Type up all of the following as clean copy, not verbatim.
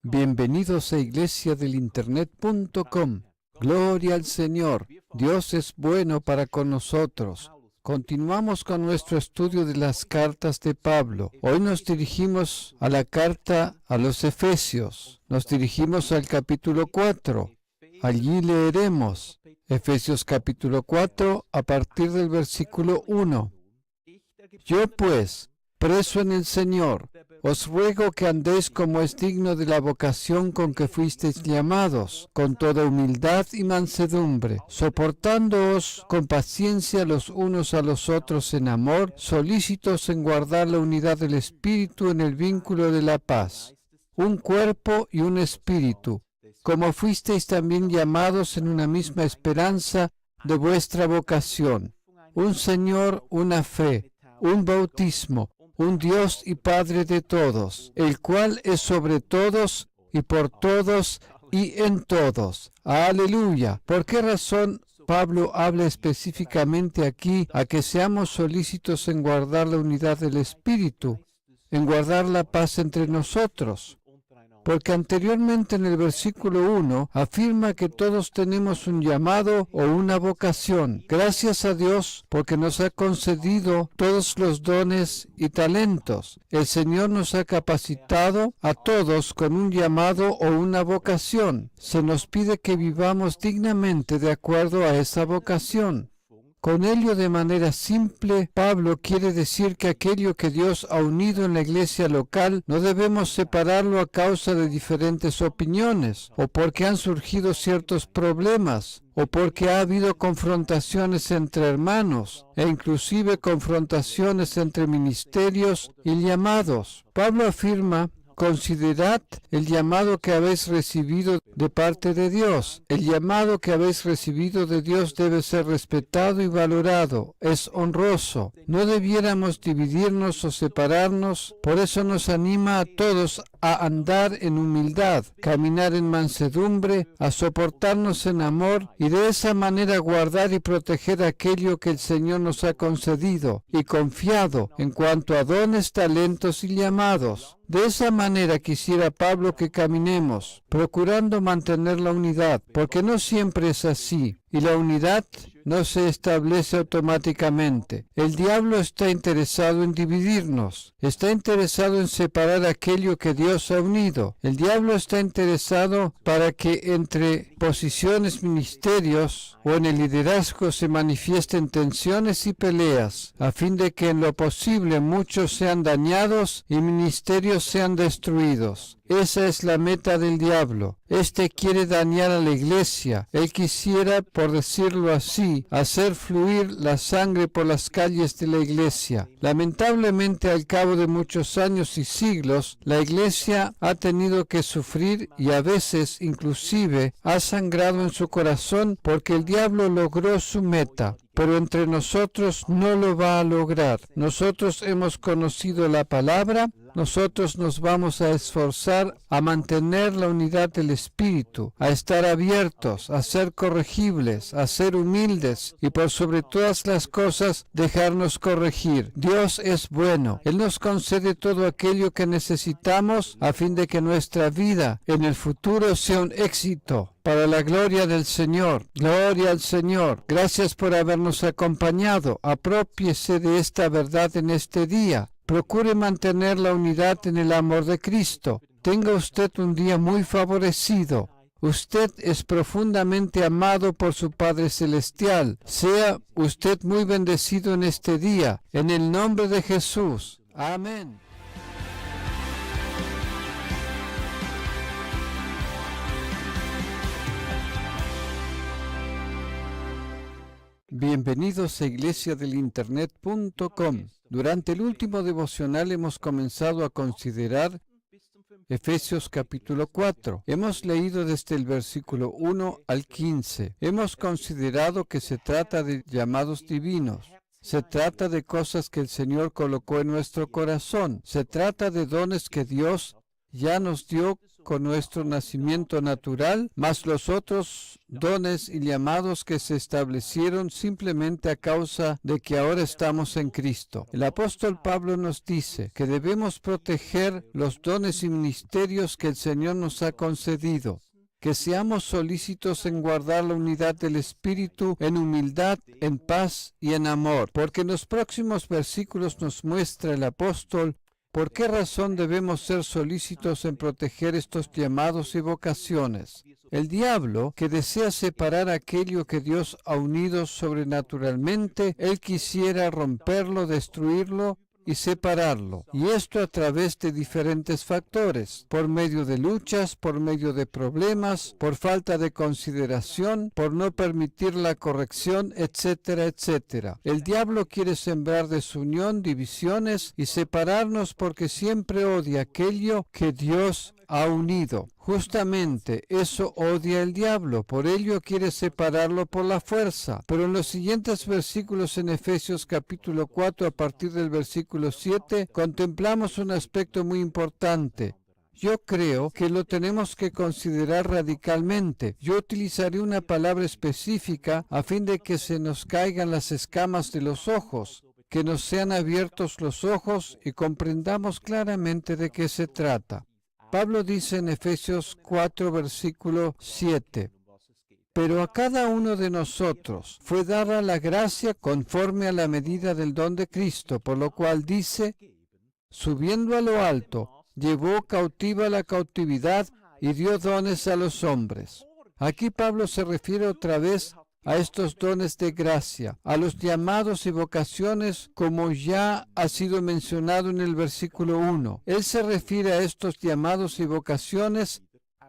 Bienvenidos a iglesiadelinternet.com. Gloria al Señor. Dios es bueno para con nosotros. Continuamos con nuestro estudio de las cartas de Pablo. Hoy nos dirigimos a la carta a los Efesios. Nos dirigimos al capítulo 4. Allí leeremos Efesios capítulo 4 a partir del versículo 1. Yo pues, preso en el Señor, os ruego que andéis como es digno de la vocación con que fuisteis llamados, con toda humildad y mansedumbre, soportándoos con paciencia los unos a los otros en amor, solícitos en guardar la unidad del Espíritu en el vínculo de la paz. Un cuerpo y un espíritu, como fuisteis también llamados en una misma esperanza de vuestra vocación. Un Señor, una fe, un bautismo, un Dios y Padre de todos, el cual es sobre todos y por todos y en todos. ¡Aleluya! ¿Por qué razón Pablo habla específicamente aquí a que seamos solícitos en guardar la unidad del Espíritu, en guardar la paz entre nosotros? Porque anteriormente en el versículo 1 afirma que todos tenemos un llamado o una vocación. Gracias a Dios porque nos ha concedido todos los dones y talentos. El Señor nos ha capacitado a todos con un llamado o una vocación. Se nos pide que vivamos dignamente de acuerdo a esa vocación. Con ello, de manera simple, Pablo quiere decir que aquello que Dios ha unido en la iglesia local no debemos separarlo a causa de diferentes opiniones, o porque han surgido ciertos problemas, o porque ha habido confrontaciones entre hermanos, e inclusive confrontaciones entre ministerios y llamados. Pablo afirma: considerad el llamado que habéis recibido de parte de Dios. El llamado que habéis recibido de Dios debe ser respetado y valorado. Es honroso. No debiéramos dividirnos o separarnos. Por eso nos anima a todos a andar en humildad, caminar en mansedumbre, a soportarnos en amor y de esa manera guardar y proteger aquello que el Señor nos ha concedido y confiado en cuanto a dones, talentos y llamados. De esa manera quisiera Pablo que caminemos, procurando mantener la unidad, porque no siempre es así, y la unidad no se establece automáticamente. El diablo está interesado en dividirnos, está interesado en separar aquello que Dios ha unido. El diablo está interesado para que entre posiciones, ministerios o en el liderazgo se manifiesten tensiones y peleas, a fin de que en lo posible muchos sean dañados y ministerios sean destruidos. Esa es la meta del diablo. Este quiere dañar a la iglesia. Él quisiera, por decirlo así, hacer fluir la sangre por las calles de la iglesia. Lamentablemente, al cabo de muchos años y siglos, la iglesia ha tenido que sufrir y a veces, inclusive, ha sangrado en su corazón porque el diablo logró su meta. Pero entre nosotros no lo va a lograr. Nosotros hemos conocido la palabra, nosotros nos vamos a esforzar a mantener la unidad del Espíritu, a estar abiertos, a ser corregibles, a ser humildes y por sobre todas las cosas dejarnos corregir. Dios es bueno. Él nos concede todo aquello que necesitamos a fin de que nuestra vida en el futuro sea un éxito. Para la gloria del Señor. Gloria al Señor. Gracias por habernos acompañado. Aprópiese de esta verdad en este día. Procure mantener la unidad en el amor de Cristo. Tenga usted un día muy favorecido. Usted es profundamente amado por su Padre Celestial. Sea usted muy bendecido en este día. En el nombre de Jesús. Amén. Bienvenidos a iglesiadelinternet.com. Durante el último devocional hemos comenzado a considerar Efesios capítulo 4. Hemos leído desde el versículo 1 al 15. Hemos considerado que se trata de llamados divinos. Se trata de cosas que el Señor colocó en nuestro corazón. Se trata de dones que Dios ya nos dio con nuestro nacimiento natural, más los otros dones y llamados que se establecieron simplemente a causa de que ahora estamos en Cristo. El apóstol Pablo nos dice que debemos proteger los dones y ministerios que el Señor nos ha concedido, que seamos solícitos en guardar la unidad del Espíritu en humildad, en paz y en amor, porque en los próximos versículos nos muestra el apóstol por qué razón debemos ser solícitos en proteger estos llamados y vocaciones. El diablo, que desea separar aquello que Dios ha unido sobrenaturalmente, él quisiera romperlo, destruirlo y separarlo. Y esto a través de diferentes factores, por medio de luchas, por medio de problemas, por falta de consideración, por no permitir la corrección, etcétera, etcétera. El diablo quiere sembrar desunión, divisiones y separarnos porque siempre odia aquello que Dios ha unido. Justamente eso odia el diablo, por ello quiere separarlo por la fuerza. Pero en los siguientes versículos en Efesios capítulo 4, a partir del versículo 7, contemplamos un aspecto muy importante. Yo creo que lo tenemos que considerar radicalmente. Yo utilizaré una palabra específica a fin de que se nos caigan las escamas de los ojos, que nos sean abiertos los ojos y comprendamos claramente de qué se trata. Pablo dice en Efesios 4, versículo 7, pero a cada uno de nosotros fue dada la gracia conforme a la medida del don de Cristo, por lo cual dice, subiendo a lo alto, llevó cautiva la cautividad y dio dones a los hombres. Aquí Pablo se refiere otra vez a estos dones de gracia, a los llamados y vocaciones, como ya ha sido mencionado en el versículo 1. Él se refiere a estos llamados y vocaciones,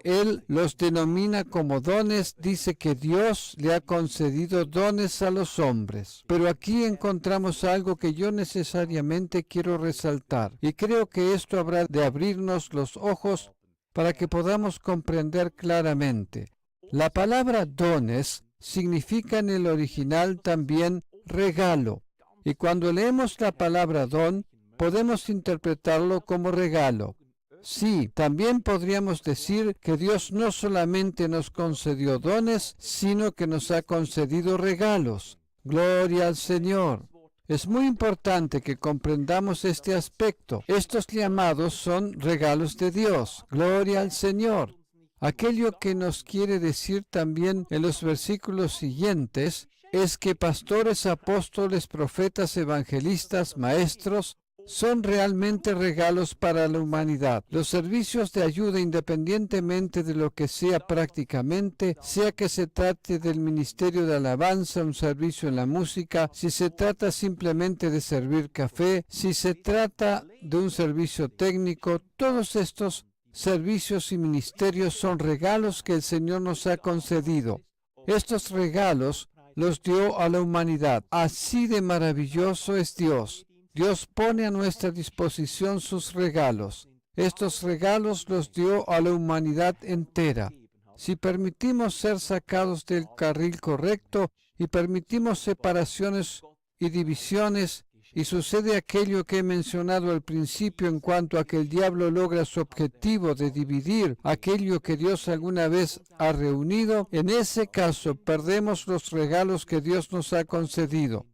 él los denomina como dones, dice que Dios le ha concedido dones a los hombres. Pero aquí encontramos algo que yo necesariamente quiero resaltar, y creo que esto habrá de abrirnos los ojos para que podamos comprender claramente. La palabra dones significa en el original también regalo. Y cuando leemos la palabra don, podemos interpretarlo como regalo. Sí, también podríamos decir que Dios no solamente nos concedió dones, sino que nos ha concedido regalos. Gloria al Señor. Es muy importante que comprendamos este aspecto. Estos llamados son regalos de Dios. Gloria al Señor. Aquello que nos quiere decir también en los versículos siguientes es que pastores, apóstoles, profetas, evangelistas, maestros, son realmente regalos para la humanidad. Los servicios de ayuda, independientemente de lo que sea prácticamente, sea que se trate del ministerio de alabanza, un servicio en la música, si se trata simplemente de servir café, si se trata de un servicio técnico, todos estos servicios y ministerios son regalos que el Señor nos ha concedido. Estos regalos los dio a la humanidad. Así de maravilloso es Dios. Dios pone a nuestra disposición sus regalos. Estos regalos los dio a la humanidad entera. Si permitimos ser sacados del carril correcto y permitimos separaciones y divisiones, y sucede aquello que he mencionado al principio en cuanto a que el diablo logra su objetivo de dividir aquello que Dios alguna vez ha reunido, en ese caso perdemos los regalos que Dios nos ha concedido.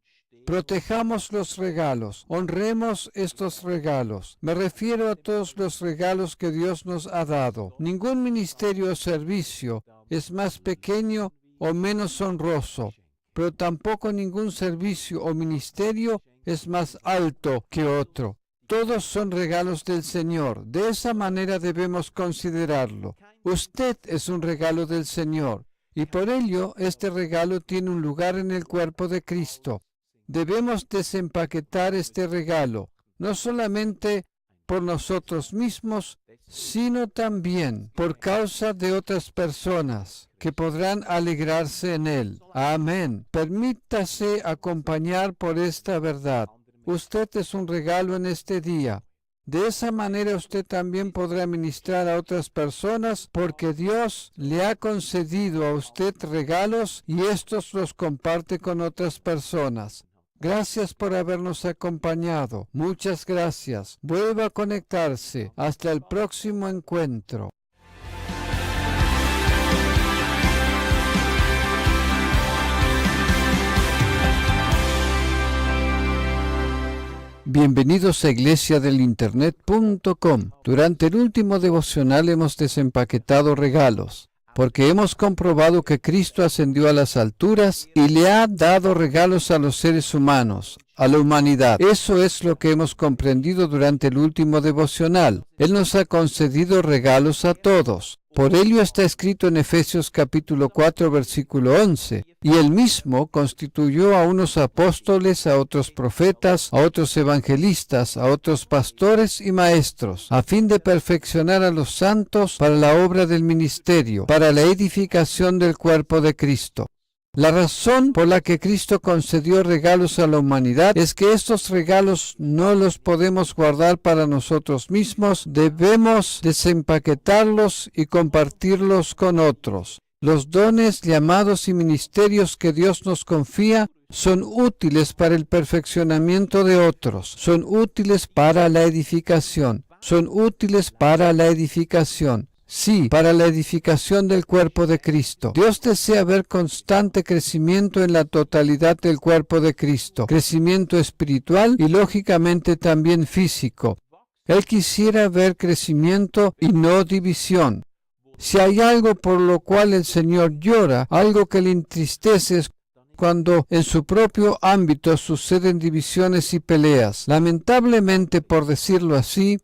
Protejamos los regalos, honremos estos regalos. Me refiero a todos los regalos que Dios nos ha dado. Ningún ministerio o servicio es más pequeño o menos honroso, pero tampoco ningún servicio o ministerio es más alto que otro. Todos son regalos del Señor. De esa manera debemos considerarlo. Usted es un regalo del Señor, y por ello este regalo tiene un lugar en el cuerpo de Cristo. Debemos desempaquetar este regalo, no solamente por nosotros mismos, sino también por causa de otras personas que podrán alegrarse en él. Amén. Permítase acompañar por esta verdad. Usted es un regalo en este día. De esa manera usted también podrá ministrar a otras personas porque Dios le ha concedido a usted regalos y estos los comparte con otras personas. Gracias por habernos acompañado. Muchas gracias. Vuelva a conectarse. Hasta el próximo encuentro. Bienvenidos a iglesiadelinternet.com. Durante el último devocional hemos desempaquetado regalos, porque hemos comprobado que Cristo ascendió a las alturas y le ha dado regalos a los seres humanos, a la humanidad. Eso es lo que hemos comprendido durante el último devocional. Él nos ha concedido regalos a todos. Por ello está escrito en Efesios capítulo 4, versículo 11. Y él mismo constituyó a unos apóstoles, a otros profetas, a otros evangelistas, a otros pastores y maestros, a fin de perfeccionar a los santos para la obra del ministerio, para la edificación del cuerpo de Cristo. La razón por la que Cristo concedió regalos a la humanidad es que estos regalos no los podemos guardar para nosotros mismos, debemos desempaquetarlos y compartirlos con otros. Los dones, llamados y ministerios que Dios nos confía son útiles para el perfeccionamiento de otros, son útiles para la edificación, Sí, para la edificación del cuerpo de Cristo. Dios desea ver constante crecimiento en la totalidad del cuerpo de Cristo, crecimiento espiritual y lógicamente también físico. Él quisiera ver crecimiento y no división. Si hay algo por lo cual el Señor llora, algo que le entristece, es cuando en su propio ámbito suceden divisiones y peleas. Lamentablemente, por decirlo así,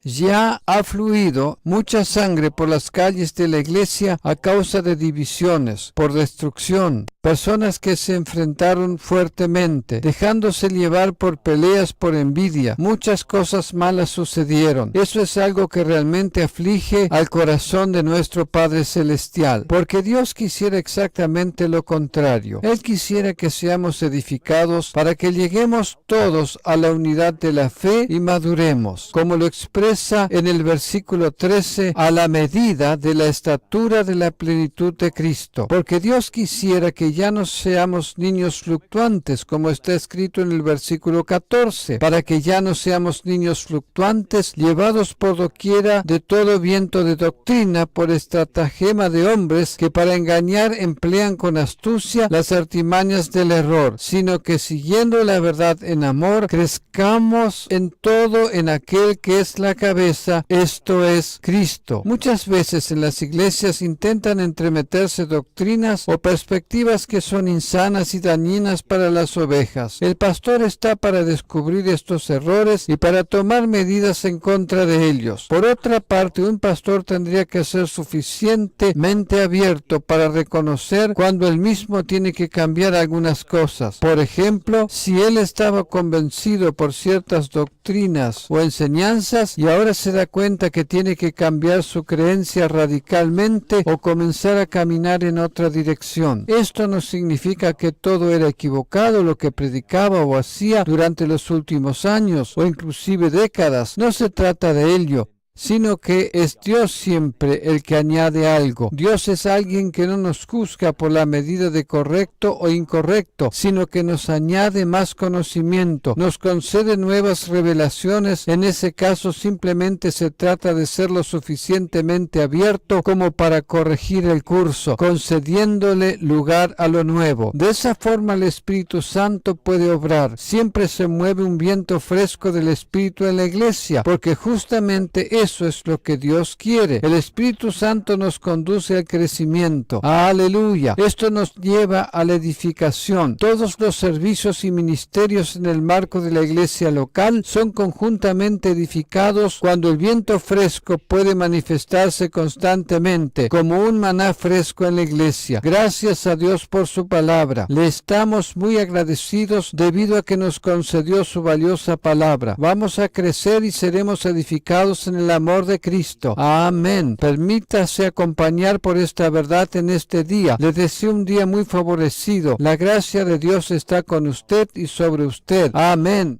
ya ha fluido mucha sangre por las calles de la iglesia a causa de divisiones, por destrucción, personas que se enfrentaron fuertemente, dejándose llevar por peleas, por envidia. Muchas cosas malas sucedieron. Eso es algo que realmente aflige al corazón de nuestro Padre Celestial, porque Dios quisiera exactamente lo contrario. Él quisiera que seamos edificados para que lleguemos todos a la unidad de la fe y maduremos, como lo expresa en el versículo 13, a la medida de la estatura de la plenitud de Cristo. Porque Dios quisiera que ya no seamos niños fluctuantes, como está escrito en el versículo 14, para que ya no seamos niños fluctuantes, llevados por doquiera de todo viento de doctrina, por estratagema de hombres que para engañar emplean con astucia las artimañas del error, sino que siguiendo la verdad en amor, crezcamos en todo en aquel que es la cabeza, esto es Cristo. Muchas veces en las iglesias intentan entremeterse doctrinas o perspectivas que son insanas y dañinas para las ovejas. El pastor está para descubrir estos errores y para tomar medidas en contra de ellos. Por otra parte, un pastor tendría que ser suficientemente abierto para reconocer cuando él mismo tiene que cambiar algunas cosas. Por ejemplo, si él estaba convencido por ciertas doctrinas o enseñanzas y ahora se da cuenta que tiene que cambiar su creencia radicalmente o comenzar a caminar en otra dirección. Esto no significa que todo era equivocado lo que predicaba o hacía durante los últimos años o inclusive décadas. No se trata de ello, sino que es Dios siempre el que añade algo. Dios es alguien que no nos juzga por la medida de correcto o incorrecto, sino que nos añade más conocimiento, nos concede nuevas revelaciones. En ese caso simplemente se trata de ser lo suficientemente abierto como para corregir el curso, concediéndole lugar a lo nuevo. De esa forma el Espíritu Santo puede obrar. Siempre se mueve un viento fresco del Espíritu en la iglesia, porque justamente eso es lo que Dios quiere. El Espíritu Santo nos conduce al crecimiento. ¡Aleluya! Esto nos lleva a la edificación. Todos los servicios y ministerios en el marco de la iglesia local son conjuntamente edificados cuando el viento fresco puede manifestarse constantemente como un maná fresco en la iglesia. Gracias a Dios por su palabra. Le estamos muy agradecidos debido a que nos concedió su valiosa palabra. Vamos a crecer y seremos edificados en el amor de Cristo. Amén. Permítase acompañar por esta verdad en este día. Le deseo un día muy favorecido. La gracia de Dios está con usted y sobre usted. Amén.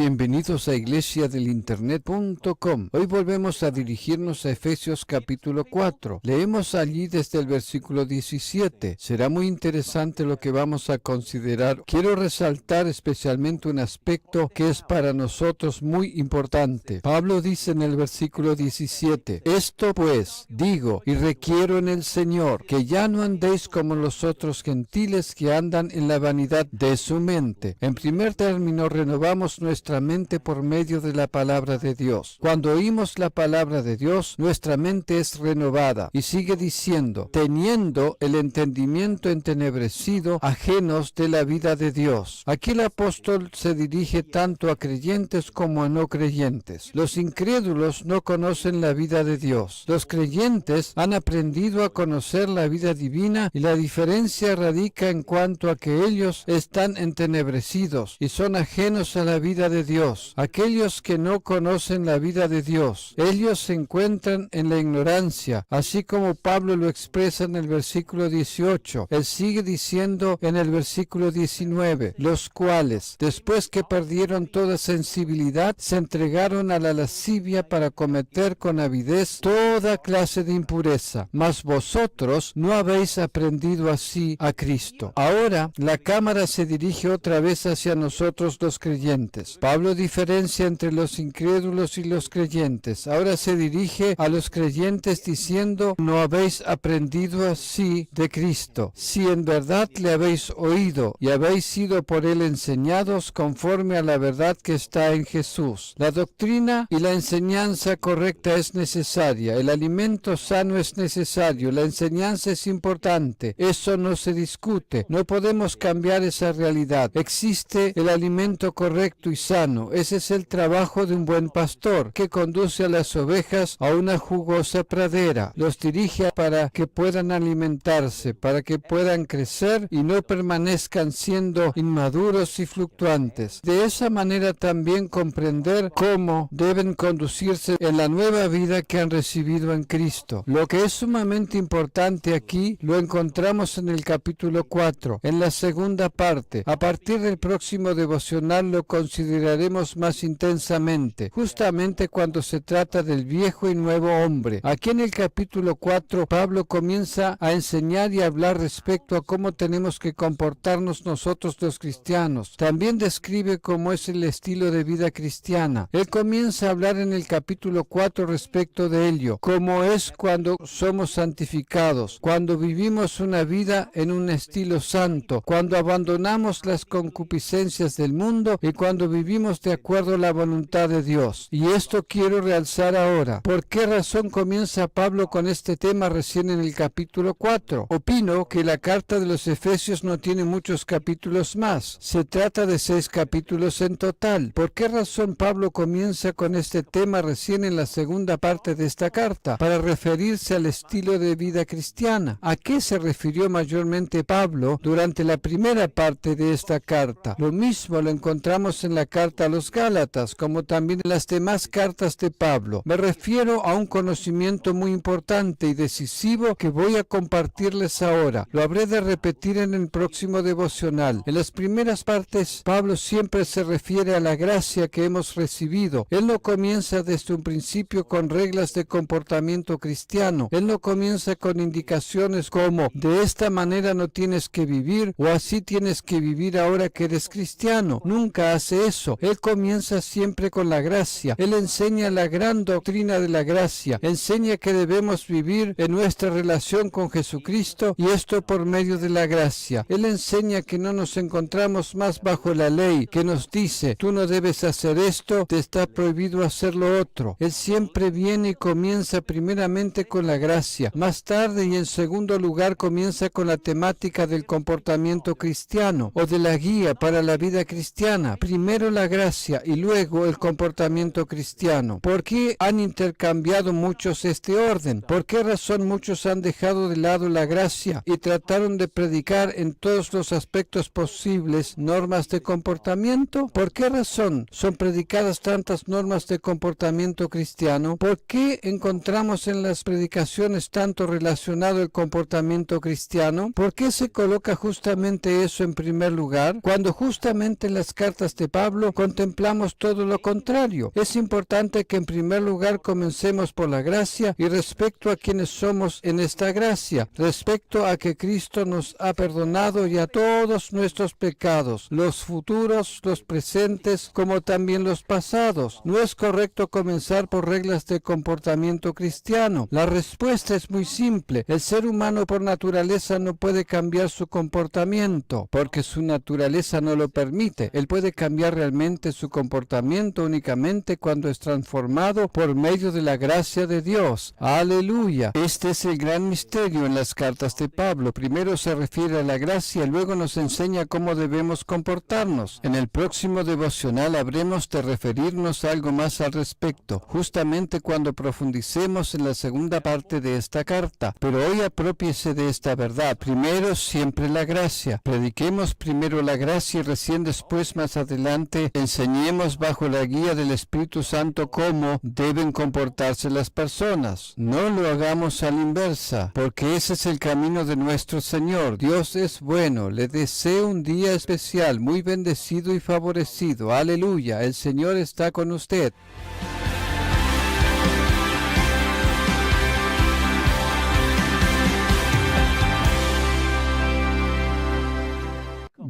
Bienvenidos a iglesiadelinternet.com. Hoy volvemos a dirigirnos a Efesios capítulo 4. Leemos allí desde el versículo 17. Será muy interesante lo que vamos a considerar. Quiero resaltar especialmente un aspecto que es para nosotros muy importante. Pablo dice en el versículo 17, esto pues digo y requiero en el Señor, que ya no andéis como los otros gentiles que andan en la vanidad de su mente. En primer término, renovamos nuestra mente por medio de la palabra de Dios. Cuando oímos la palabra de Dios, nuestra mente es renovada. Y sigue diciendo, teniendo el entendimiento entenebrecido, ajenos de la vida de Dios. Aquí el apóstol se dirige tanto a creyentes como a no creyentes. Los incrédulos no conocen la vida de Dios. Los creyentes han aprendido a conocer la vida divina y la diferencia radica en cuanto a que ellos están entenebrecidos y son ajenos a la vida de Dios. Aquellos que no conocen la vida de Dios, ellos se encuentran en la ignorancia, así como Pablo lo expresa en el versículo 18. Él sigue diciendo en el versículo 19, los cuales, después que perdieron toda sensibilidad, se entregaron a la lascivia para cometer con avidez toda clase de impureza. Mas vosotros no habéis aprendido así a Cristo. Ahora la cámara se dirige otra vez hacia nosotros los creyentes. Pablo diferencia entre los incrédulos y los creyentes. Ahora se dirige a los creyentes diciendo, no habéis aprendido así de Cristo, si en verdad le habéis oído y habéis sido por él enseñados conforme a la verdad que está en Jesús. La doctrina y la enseñanza correcta es necesaria, el alimento sano es necesario, la enseñanza es importante, eso no se discute, no podemos cambiar esa realidad. Existe el alimento correcto y sano. Ese es el trabajo de un buen pastor, que conduce a las ovejas a una jugosa pradera, los dirige para que puedan alimentarse, para que puedan crecer y no permanezcan siendo inmaduros y fluctuantes. De esa manera también comprender cómo deben conducirse en la nueva vida que han recibido en Cristo. Lo que es sumamente importante aquí lo encontramos en el capítulo 4, en la segunda parte. A partir del próximo devocional lo consideraremos más intensamente, justamente cuando se trata del viejo y nuevo hombre. Aquí en el capítulo 4, Pablo comienza a enseñar y a hablar respecto a cómo tenemos que comportarnos nosotros los cristianos. También describe cómo es el estilo de vida cristiana. Él comienza a hablar en el capítulo 4 respecto de ello, cómo es cuando somos santificados, cuando vivimos una vida en un estilo santo, cuando abandonamos las concupiscencias del mundo y cuando vivimos de acuerdo a la voluntad de Dios. Y esto quiero realzar ahora. ¿Por qué razón comienza Pablo con este tema recién en el capítulo 4? Opino que la carta de los Efesios no tiene muchos capítulos más. Se trata de 6 capítulos en total. ¿Por qué razón Pablo comienza con este tema recién en la segunda parte de esta carta? Para referirse al estilo de vida cristiana. ¿A qué se refirió mayormente Pablo durante la primera parte de esta carta? Lo mismo lo encontramos en la carta a los Gálatas, como también en las demás cartas de Pablo. Me refiero a un conocimiento muy importante y decisivo que voy a compartirles ahora. Lo habré de repetir en el próximo devocional. En las primeras partes, Pablo siempre se refiere a la gracia que hemos recibido. Él no comienza desde un principio con reglas de comportamiento cristiano. Él no comienza con indicaciones como de esta manera no tienes que vivir o así tienes que vivir ahora que eres cristiano. Nunca hace eso. Él comienza siempre con la gracia. Él enseña la gran doctrina de la gracia. Enseña que debemos vivir en nuestra relación con Jesucristo y esto por medio de la gracia. Él enseña que no nos encontramos más bajo la ley que nos dice tú no debes hacer esto, te está prohibido hacer lo otro. Él siempre viene y comienza primeramente con la gracia. Más tarde y en segundo lugar comienza con la temática del comportamiento cristiano o de la guía para la vida cristiana. Primero la gracia y luego el comportamiento cristiano. ¿Por qué han intercambiado muchos este orden? ¿Por qué razón muchos han dejado de lado la gracia y trataron de predicar en todos los aspectos posibles normas de comportamiento? ¿Por qué razón son predicadas tantas normas de comportamiento cristiano? ¿Por qué encontramos en las predicaciones tanto relacionado el comportamiento cristiano? ¿Por qué se coloca justamente eso en primer lugar? Cuando justamente en las cartas de Pablo Pablo, contemplamos todo lo contrario. Es importante que en primer lugar comencemos por la gracia y respecto a quienes somos en esta gracia, respecto a que Cristo nos ha perdonado ya todos nuestros pecados, los futuros, los presentes, como también los pasados. No es correcto comenzar por reglas de comportamiento cristiano. La respuesta es muy simple. El ser humano por naturaleza no puede cambiar su comportamiento, porque su naturaleza no lo permite. Él puede cambiar realmente su comportamiento únicamente cuando es transformado por medio de la gracia de Dios. ¡Aleluya! Este es el gran misterio en las cartas de Pablo. Primero se refiere a la gracia y luego nos enseña cómo debemos comportarnos. En el próximo devocional habremos de referirnos a algo más al respecto, justamente cuando profundicemos en la segunda parte de esta carta. Pero hoy aprópiese de esta verdad. Primero, siempre la gracia. Prediquemos primero la gracia y recién después, más adelante, enseñemos bajo la guía del Espíritu Santo cómo deben comportarse las personas. No lo hagamos a la inversa, porque ese es el camino de nuestro Señor. Dios es bueno. Le deseo un día especial, muy bendecido y favorecido. Aleluya. El Señor está con usted.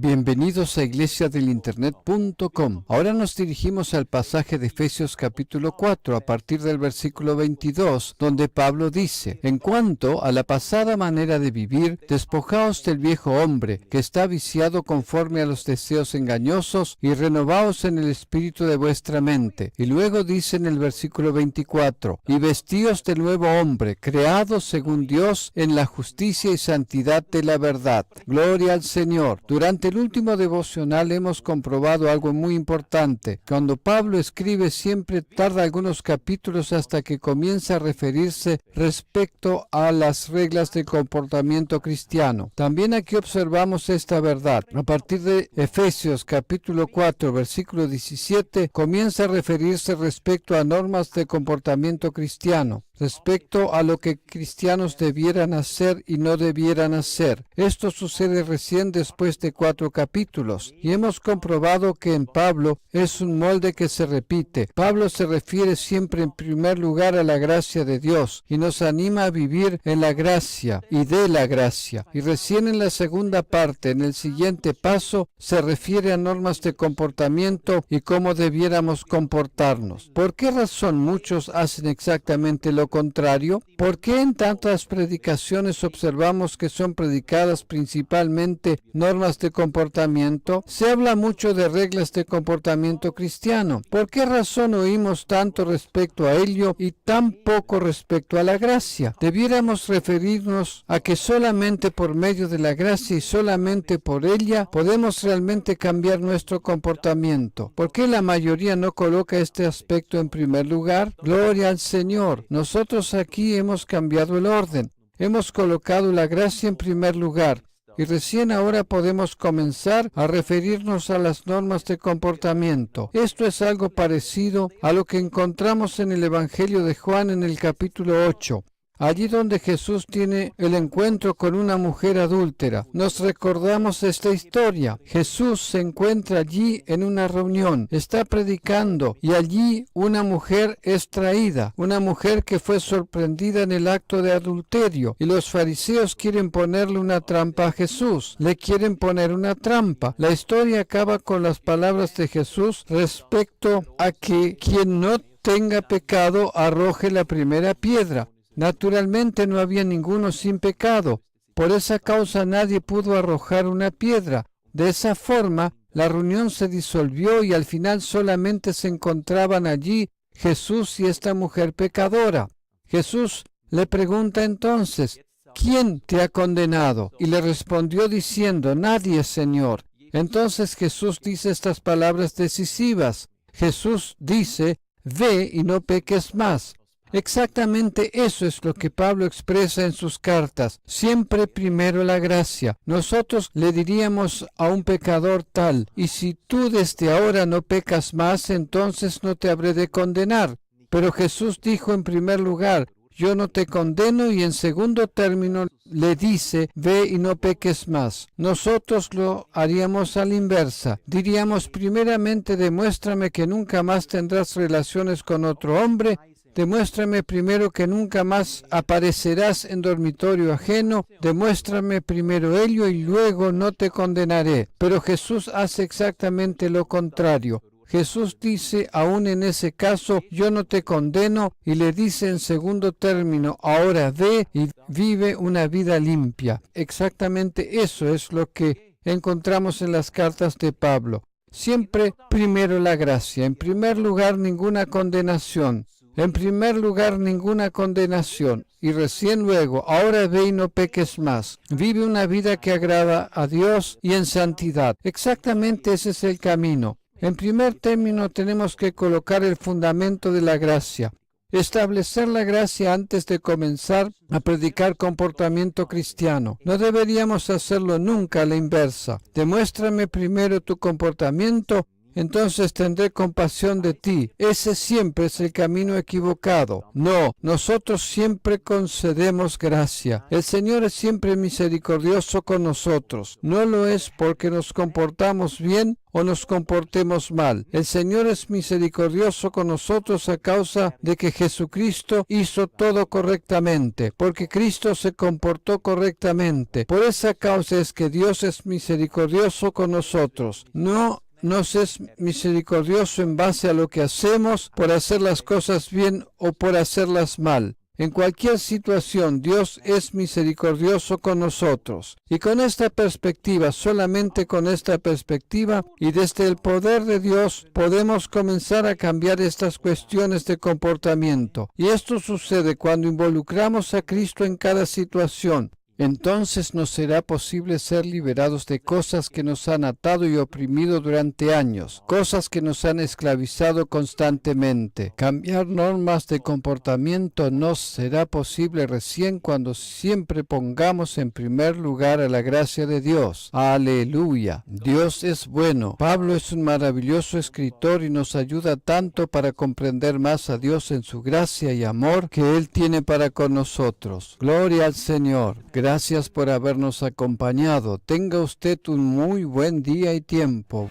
Bienvenidos a iglesiadelinternet.com. Ahora nos dirigimos al pasaje de Efesios capítulo 4, a partir del versículo 22, donde Pablo dice: En cuanto a la pasada manera de vivir, despojaos del viejo hombre, que está viciado conforme a los deseos engañosos, y renovaos en el espíritu de vuestra mente. Y luego dice en el versículo 24: Y vestíos del nuevo hombre, creado según Dios en la justicia y santidad de la verdad. Gloria al Señor. Durante el último devocional hemos comprobado algo muy importante. Cuando Pablo escribe siempre tarda algunos capítulos hasta que comienza a referirse respecto a las reglas de comportamiento cristiano. También aquí observamos esta verdad. A partir de Efesios capítulo 4 versículo 17 comienza a referirse respecto a normas de comportamiento cristiano, respecto a lo que cristianos debieran hacer y no debieran hacer. Esto sucede recién después de 4 capítulos, y hemos comprobado que en Pablo es un molde que se repite. Pablo se refiere siempre en primer lugar a la gracia de Dios, y nos anima a vivir en la gracia y de la gracia. Y recién en la segunda parte, en el siguiente paso, se refiere a normas de comportamiento y cómo debiéramos comportarnos. ¿Por qué razón muchos hacen exactamente lo contrario? ¿Por qué en tantas predicaciones observamos que son predicadas principalmente normas de comportamiento? Se habla mucho de reglas de comportamiento cristiano. ¿Por qué razón oímos tanto respecto a ello y tan poco respecto a la gracia? Debiéramos referirnos a que solamente por medio de la gracia y solamente por ella podemos realmente cambiar nuestro comportamiento. ¿Por qué la mayoría no coloca este aspecto en primer lugar? Gloria al Señor. Nosotros aquí hemos cambiado el orden. Hemos colocado la gracia en primer lugar. Y recién ahora podemos comenzar a referirnos a las normas de comportamiento. Esto es algo parecido a lo que encontramos en el Evangelio de Juan en el capítulo 8. Allí donde Jesús tiene el encuentro con una mujer adúltera. Nos recordamos esta historia. Jesús se encuentra allí en una reunión, está predicando y allí una mujer es traída, una mujer que fue sorprendida en el acto de adulterio, y los fariseos quieren ponerle una trampa a Jesús. Le quieren poner una trampa. La historia acaba con las palabras de Jesús respecto a que quien no tenga pecado arroje la primera piedra. Naturalmente no había ninguno sin pecado. Por esa causa nadie pudo arrojar una piedra. De esa forma, la reunión se disolvió y al final solamente se encontraban allí Jesús y esta mujer pecadora. Jesús le pregunta entonces: ¿quién te ha condenado? Y le respondió diciendo: nadie, Señor. Entonces Jesús dice estas palabras decisivas. Jesús dice: ve y no peques más. Exactamente eso es lo que Pablo expresa en sus cartas. Siempre primero la gracia. Nosotros le diríamos a un pecador tal: y si tú desde ahora no pecas más, entonces no te habré de condenar. Pero Jesús dijo en primer lugar: yo no te condeno, y en segundo término le dice, ve y no peques más. Nosotros lo haríamos a la inversa. Diríamos primeramente, demuéstrame que nunca más tendrás relaciones con otro hombre. Demuéstrame primero que nunca más aparecerás en dormitorio ajeno. Demuéstrame primero ello y luego no te condenaré. Pero Jesús hace exactamente lo contrario. Jesús dice, aún en ese caso, yo no te condeno, y le dice en segundo término, ahora ve y vive una vida limpia. Exactamente eso es lo que encontramos en las cartas de Pablo. Siempre primero la gracia. En primer lugar, ninguna condenación. En primer lugar, ninguna condenación. Y recién luego, ahora ve y no peques más. Vive una vida que agrada a Dios y en santidad. Exactamente ese es el camino. En primer término, tenemos que colocar el fundamento de la gracia. Establecer la gracia antes de comenzar a predicar comportamiento cristiano. No deberíamos hacerlo nunca a la inversa. Demuéstrame primero tu comportamiento, entonces tendré compasión de ti. Ese siempre es el camino equivocado. No, nosotros siempre concedemos gracia. El Señor es siempre misericordioso con nosotros. No lo es porque nos comportamos bien o nos comportemos mal. El Señor es misericordioso con nosotros a causa de que Jesucristo hizo todo correctamente, porque Cristo se comportó correctamente. Por esa causa es que Dios es misericordioso con nosotros. No nos es misericordioso en base a lo que hacemos, por hacer las cosas bien o por hacerlas mal. En cualquier situación, Dios es misericordioso con nosotros. Y con esta perspectiva, solamente con esta perspectiva, y desde el poder de Dios, podemos comenzar a cambiar estas cuestiones de comportamiento. Y esto sucede cuando involucramos a Cristo en cada situación. Entonces nos será posible ser liberados de cosas que nos han atado y oprimido durante años, cosas que nos han esclavizado constantemente. Cambiar normas de comportamiento nos será posible recién cuando siempre pongamos en primer lugar a la gracia de Dios. ¡Aleluya! Dios es bueno. Pablo es un maravilloso escritor y nos ayuda tanto para comprender más a Dios en su gracia y amor que Él tiene para con nosotros. Gloria al Señor. Gracias por habernos acompañado. Tenga usted un muy buen día y tiempo.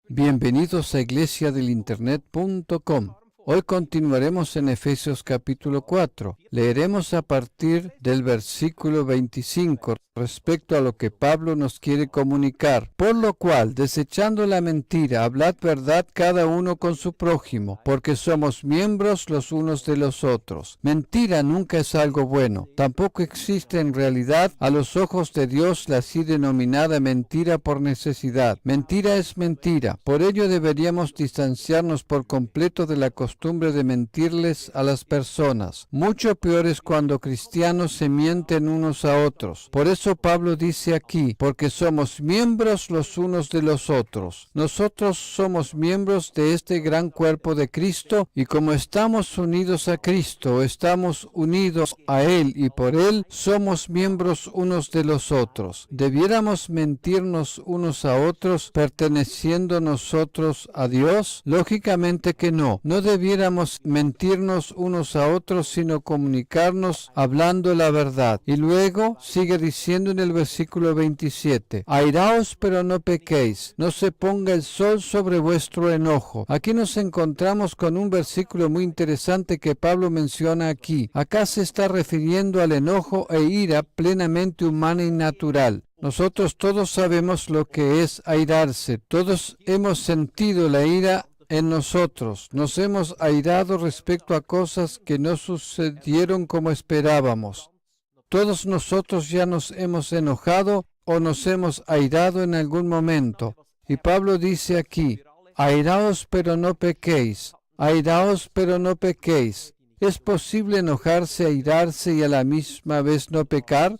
Bienvenidos a iglesiadelinternet.com. Hoy continuaremos en Efesios capítulo 4. Leeremos a partir del versículo 25 respecto a lo que Pablo nos quiere comunicar. Por lo cual, desechando la mentira, hablad verdad cada uno con su prójimo, porque somos miembros los unos de los otros. Mentira nunca es algo bueno. Tampoco existe en realidad a los ojos de Dios la así denominada mentira por necesidad. Mentira es mentira. Por ello deberíamos distanciarnos por completo de la costumbre de mentirles a las personas. Mucho peor es cuando cristianos se mienten unos a otros. Por eso Pablo dice aquí, porque somos miembros los unos de los otros. Nosotros somos miembros de este gran cuerpo de Cristo, y como estamos unidos a Cristo, estamos unidos a Él y por Él, somos miembros unos de los otros. ¿Debiéramos mentirnos unos a otros perteneciendo nosotros a Dios? Lógicamente que no. No debiéramos mentirnos unos a otros, sino comunicarnos hablando la verdad. Y luego sigue diciendo en el versículo 27, airaos pero no pequéis, no se ponga el sol sobre vuestro enojo. Aquí nos encontramos con un versículo muy interesante que Pablo menciona aquí. Acá se está refiriendo al enojo e ira plenamente humana y natural. Nosotros todos sabemos lo que es airarse. Todos hemos sentido la ira en nosotros. Nos hemos airado respecto a cosas que no sucedieron como esperábamos. Todos nosotros ya nos hemos enojado o nos hemos airado en algún momento. Y Pablo dice aquí, airaos pero no pequéis, airaos pero no pequéis. ¿Es posible enojarse, airarse y a la misma vez no pecar?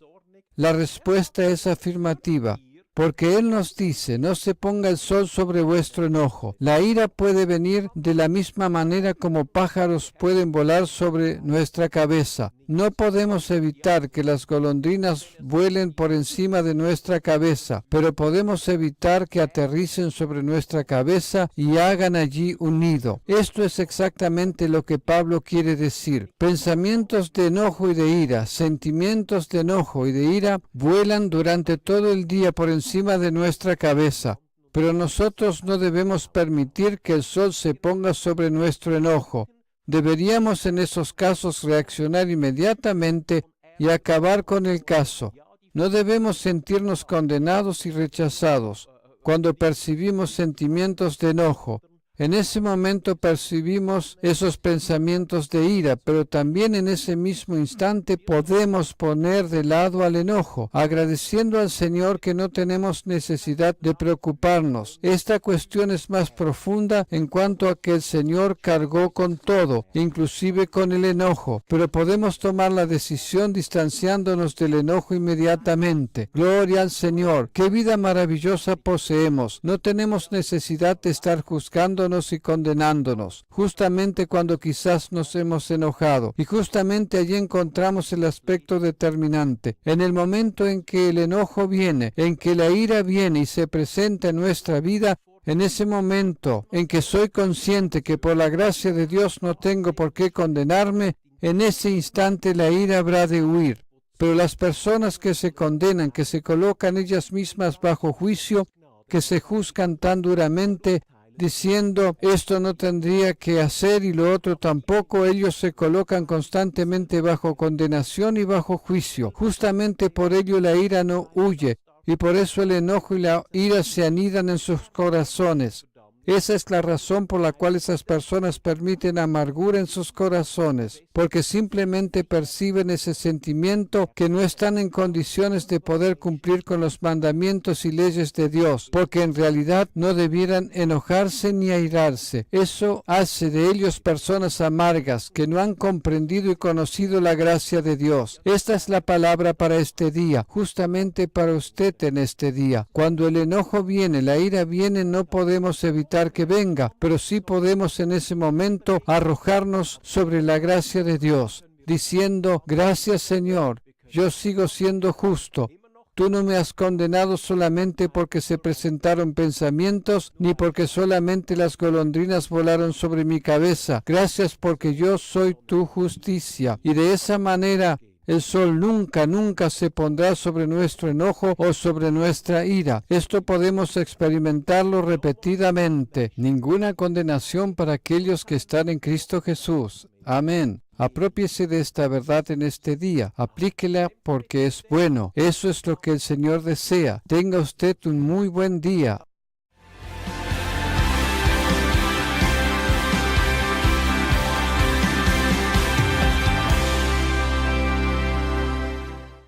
La respuesta es afirmativa. Porque Él nos dice, no se ponga el sol sobre vuestro enojo. La ira puede venir de la misma manera como pájaros pueden volar sobre nuestra cabeza. No podemos evitar que las golondrinas vuelen por encima de nuestra cabeza, pero podemos evitar que aterricen sobre nuestra cabeza y hagan allí un nido. Esto es exactamente lo que Pablo quiere decir. Pensamientos de enojo y de ira, sentimientos de enojo y de ira vuelan durante todo el día por encima de nuestra cabeza. Pero nosotros no debemos permitir que el sol se ponga sobre nuestro enojo. Deberíamos en esos casos reaccionar inmediatamente y acabar con el caso. No debemos sentirnos condenados y rechazados cuando percibimos sentimientos de enojo. En ese momento percibimos esos pensamientos de ira, pero también en ese mismo instante podemos poner de lado al enojo, agradeciendo al Señor que no tenemos necesidad de preocuparnos. Esta cuestión es más profunda en cuanto a que el Señor cargó con todo, inclusive con el enojo, pero podemos tomar la decisión distanciándonos del enojo inmediatamente. Gloria al Señor. ¡Qué vida maravillosa poseemos! No tenemos necesidad de estar juzgando y condenándonos, justamente cuando quizás nos hemos enojado. Y justamente allí encontramos el aspecto determinante. En el momento en que el enojo viene, en que la ira viene y se presenta en nuestra vida, en ese momento en que soy consciente que por la gracia de Dios no tengo por qué condenarme, en ese instante la ira habrá de huir. Pero las personas que se condenan, que se colocan ellas mismas bajo juicio, que se juzgan tan duramente, diciendo esto no tendría que hacer y lo otro tampoco, ellos se colocan constantemente bajo condenación y bajo juicio. Justamente por ello la ira no huye y por eso el enojo y la ira se anidan en sus corazones. Esa es la razón por la cual esas personas permiten amargura en sus corazones, porque simplemente perciben ese sentimiento que no están en condiciones de poder cumplir con los mandamientos y leyes de Dios, porque en realidad no debieran enojarse ni airarse. Eso hace de ellos personas amargas que no han comprendido y conocido la gracia de Dios. Esta es la palabra para este día, justamente para usted en este día. Cuando el enojo viene, la ira viene, no podemos evitar que venga, pero sí podemos en ese momento arrojarnos sobre la gracia de Dios, diciendo, gracias Señor, yo sigo siendo justo. Tú no me has condenado solamente porque se presentaron pensamientos, ni porque solamente las golondrinas volaron sobre mi cabeza. Gracias porque yo soy tu justicia. Y de esa manera el sol nunca, nunca se pondrá sobre nuestro enojo o sobre nuestra ira. Esto podemos experimentarlo repetidamente. Ninguna condenación para aquellos que están en Cristo Jesús. Amén. Aprópiese de esta verdad en este día. Aplíquela porque es bueno. Eso es lo que el Señor desea. Tenga usted un muy buen día.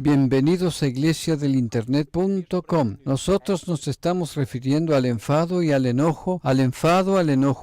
Bienvenidos a iglesiadelinternet.com. Nosotros nos estamos refiriendo al enfado y al enojo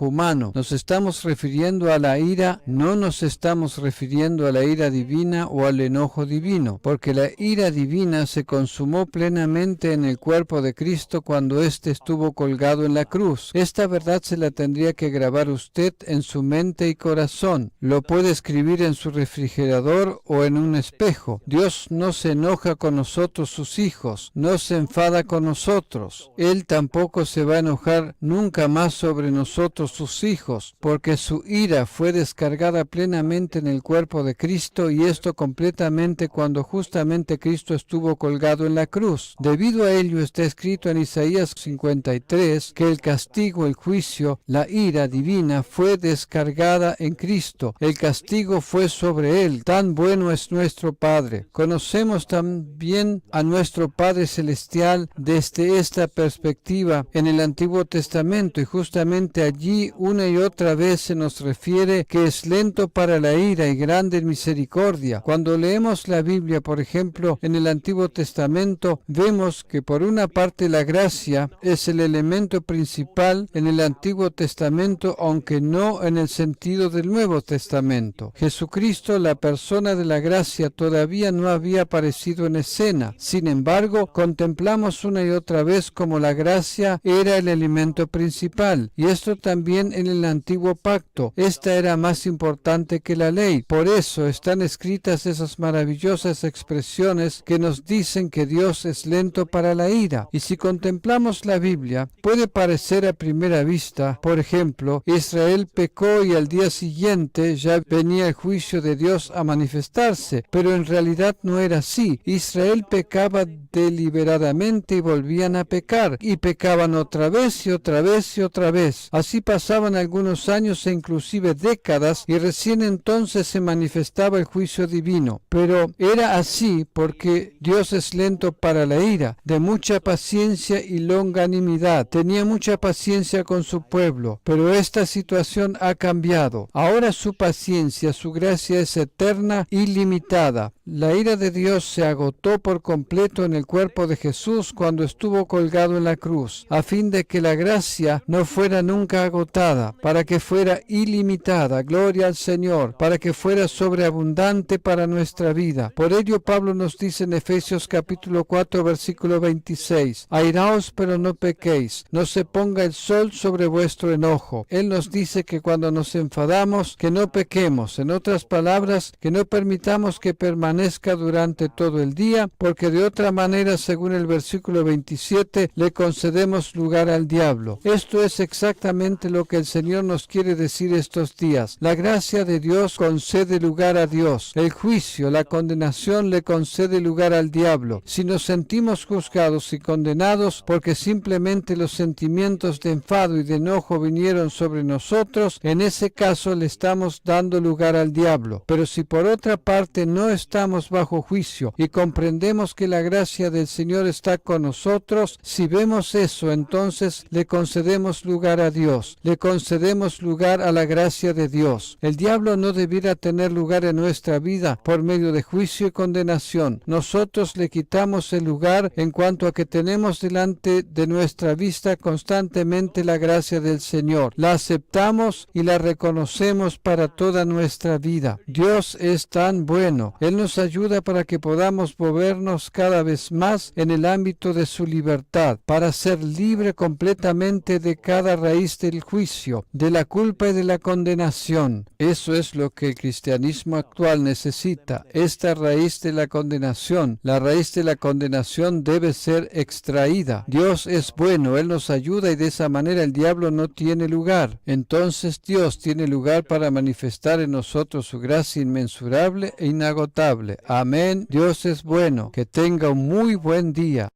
humano. Nos estamos refiriendo a la ira, no nos estamos refiriendo a la ira divina o al enojo divino, porque la ira divina se consumó plenamente en el cuerpo de Cristo cuando éste estuvo colgado en la cruz. Esta verdad se la tendría que grabar usted en su mente y corazón. Lo puede escribir en su refrigerador o en un espejo. Dios no se enoja con nosotros, sus hijos, no se enfada con nosotros. Él tampoco se va a enojar nunca más sobre nosotros, sus hijos, porque su ira fue descargada plenamente en el cuerpo de Cristo y esto completamente cuando justamente Cristo estuvo colgado en la cruz. Debido a ello está escrito en Isaías 53 que el castigo, el juicio, la ira divina fue descargada en Cristo. El castigo fue sobre Él. Tan bueno es nuestro Padre. Conocemos también a nuestro Padre Celestial desde esta perspectiva en el Antiguo Testamento y justamente allí una y otra vez se nos refiere que es lento para la ira y grande en misericordia. Cuando leemos la Biblia, por ejemplo, en el Antiguo Testamento, vemos que por una parte la gracia es el elemento principal en el Antiguo Testamento, aunque no en el sentido del Nuevo Testamento. Jesucristo, la persona de la gracia, todavía no había aparecido aparecido en escena. Sin embargo, contemplamos una y otra vez cómo la gracia era el elemento principal, y esto también en el antiguo pacto. Esta era más importante que la ley. Por eso están escritas esas maravillosas expresiones que nos dicen que Dios es lento para la ira. Y si contemplamos la Biblia, puede parecer a primera vista, por ejemplo, Israel pecó y al día siguiente ya venía el juicio de Dios a manifestarse, pero en realidad no era así. Israel pecaba deliberadamente y volvían a pecar, y pecaban otra vez y otra vez y otra vez. Así pasaban algunos años e inclusive décadas, y recién entonces se manifestaba el juicio divino. Pero era así porque Dios es lento para la ira, de mucha paciencia y longanimidad. Tenía mucha paciencia con su pueblo, pero esta situación ha cambiado. Ahora su paciencia, su gracia es eterna y limitada. La ira de Dios se agotó por completo en el cuerpo de Jesús cuando estuvo colgado en la cruz, a fin de que la gracia no fuera nunca agotada, para que fuera ilimitada, gloria al Señor, para que fuera sobreabundante para nuestra vida. Por ello Pablo nos dice en Efesios capítulo 4, versículo 26, airaos pero no pequéis, no se ponga el sol sobre vuestro enojo. Él nos dice que cuando nos enfadamos, que no pequemos, en otras palabras, que no permitamos que permanezca durante todo el día, porque de otra manera, según el versículo 27, le concedemos lugar al diablo. Esto es exactamente lo que el Señor nos quiere decir estos días. La gracia de Dios concede lugar a Dios. El juicio, la condenación le concede lugar al diablo. Si nos sentimos juzgados y condenados porque simplemente los sentimientos de enfado y de enojo vinieron sobre nosotros, en ese caso le estamos dando lugar al diablo. Pero si por otra parte no estamos bajo juicio y comprendemos que la gracia del Señor está con nosotros, si vemos eso, entonces le concedemos lugar a Dios, le concedemos lugar a la gracia de Dios. El diablo no debiera tener lugar en nuestra vida por medio de juicio y condenación. Nosotros le quitamos el lugar en cuanto a que tenemos delante de nuestra vista constantemente la gracia del Señor. La aceptamos y la reconocemos para toda nuestra vida. Dios es tan bueno. Él nos ayuda para que podamos movernos cada vez más en el ámbito de su libertad, para ser libre completamente de cada raíz del juicio, de la culpa y de la condenación. Eso es lo que el cristianismo actual necesita, esta raíz de la condenación. La raíz de la condenación debe ser extraída. Dios es bueno, Él nos ayuda y de esa manera el diablo no tiene lugar. Entonces Dios tiene lugar para manifestar en nosotros su gracia inmensurable e inagotable. Amén. Dios es bueno. Que tenga un muy buen día.